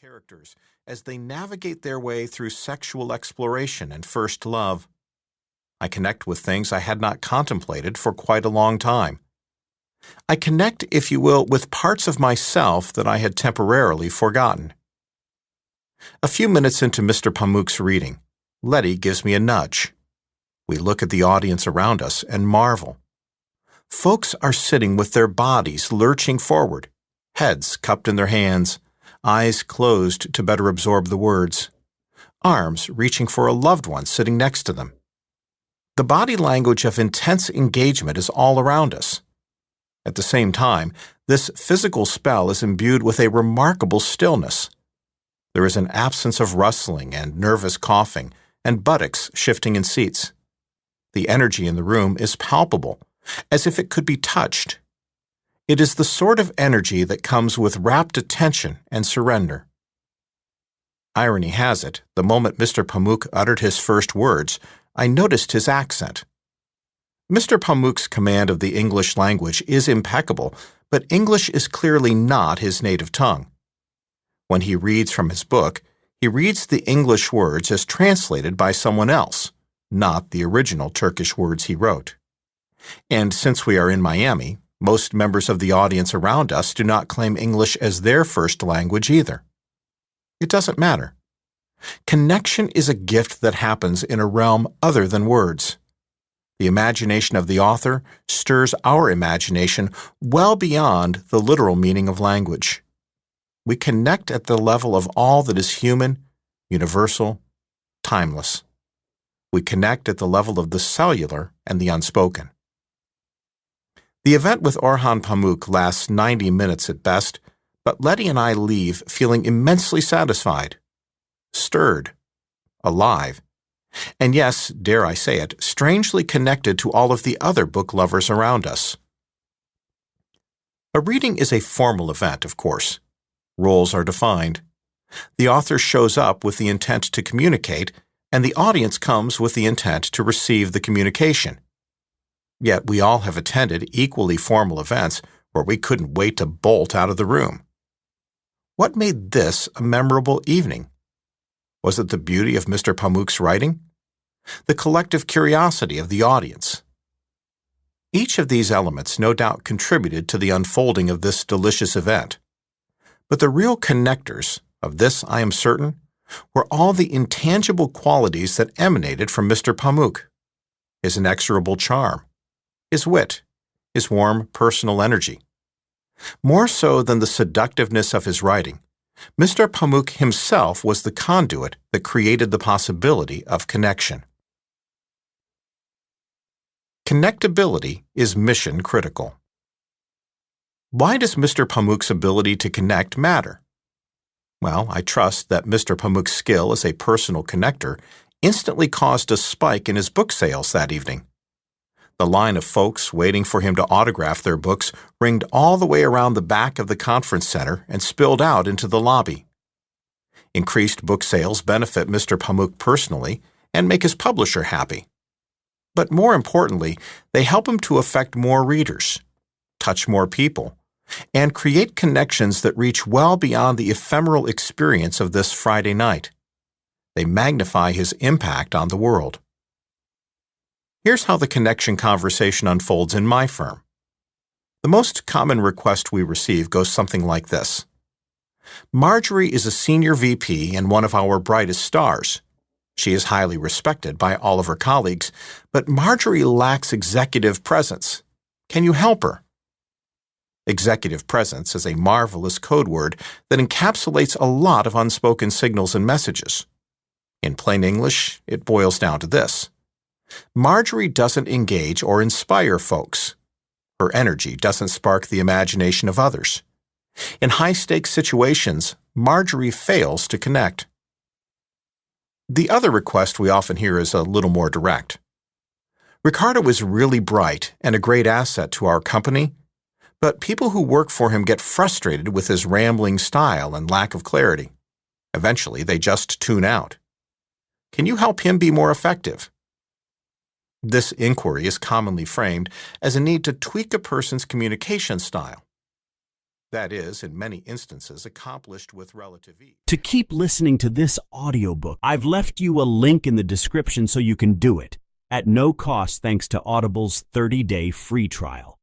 characters as they navigate their way through sexual exploration and first love. I connect with things I had not contemplated for quite a long time. I connect, if you will, with parts of myself that I had temporarily forgotten. A few minutes into Mr. Pamuk's reading, Letty gives me a nudge. We look at the audience around us and marvel. Folks are sitting with their bodies lurching forward, heads cupped in their hands, eyes closed to better absorb the words, arms reaching for a loved one sitting next to them. The body language of intense engagement is all around us. At the same time, this physical spell is imbued with a remarkable stillness. There is an absence of rustling and nervous coughing and buttocks shifting in seats. The energy in the room is palpable, as if it could be touched. It is the sort of energy that comes with rapt attention and surrender. Irony has it, the moment Mr. Pamuk uttered his first words, I noticed his accent. Mr. Pamuk's command of the English language is impeccable, but English is clearly not his native tongue. When he reads from his book, he reads the English words as translated by someone else, not the original Turkish words he wrote. And since we are in Miami, most members of the audience around us do not claim English as their first language either. It doesn't matter. Connection is a gift that happens in a realm other than words. The imagination of the author stirs our imagination well beyond the literal meaning of language. We connect at the level of all that is human, universal, timeless. We connect at the level of the cellular and the unspoken. The event with Orhan Pamuk lasts 90 minutes at best, but Letty and I leave feeling immensely satisfied, stirred, alive, and yes, dare I say it, strangely connected to all of the other book lovers around us. A reading is a formal event, of course. Roles are defined. The author shows up with the intent to communicate, and the audience comes with the intent to receive the communication. Yet we all have attended equally formal events where we couldn't wait to bolt out of the room. What made this a memorable evening? Was it the beauty of Mr. Pamuk's writing? The collective curiosity of the audience? Each of these elements no doubt contributed to the unfolding of this delicious event. But the real connectors, of this I am certain, were all the intangible qualities that emanated from Mr. Pamuk. His inexorable charm, his wit, his warm personal energy. More so than the seductiveness of his writing, Mr. Pamuk himself was the conduit that created the possibility of connection. Connectability is mission critical. Why does Mr. Pamuk's ability to connect matter? Well, I trust that Mr. Pamuk's skill as a personal connector instantly caused a spike in his book sales that evening. The line of folks waiting for him to autograph their books ringed all the way around the back of the conference center and spilled out into the lobby. Increased book sales benefit Mr. Pamuk personally and make his publisher happy. But more importantly, they help him to affect more readers, touch more people, and create connections that reach well beyond the ephemeral experience of this Friday night. They magnify his impact on the world. Here's how the connection conversation unfolds in my firm. The most common request we receive goes something like this. Marjorie is a senior VP and one of our brightest stars. She is highly respected by all of her colleagues, but Marjorie lacks executive presence. Can you help her? Executive presence is a marvelous code word that encapsulates a lot of unspoken signals and messages. In plain English, it boils down to this. Marjorie doesn't engage or inspire folks. Her energy doesn't spark the imagination of others. In high-stakes situations, Marjorie fails to connect. The other request we often hear is a little more direct. Ricardo is really bright and a great asset to our company, but people who work for him get frustrated with his rambling style and lack of clarity. Eventually, they just tune out. Can you help him be more effective? This inquiry is commonly framed as a need to tweak a person's communication style. That is, in many instances, accomplished with relative ease. To keep listening to this audiobook, I've left you a link in the description so you can do it, at no cost thanks to Audible's 30-day free trial.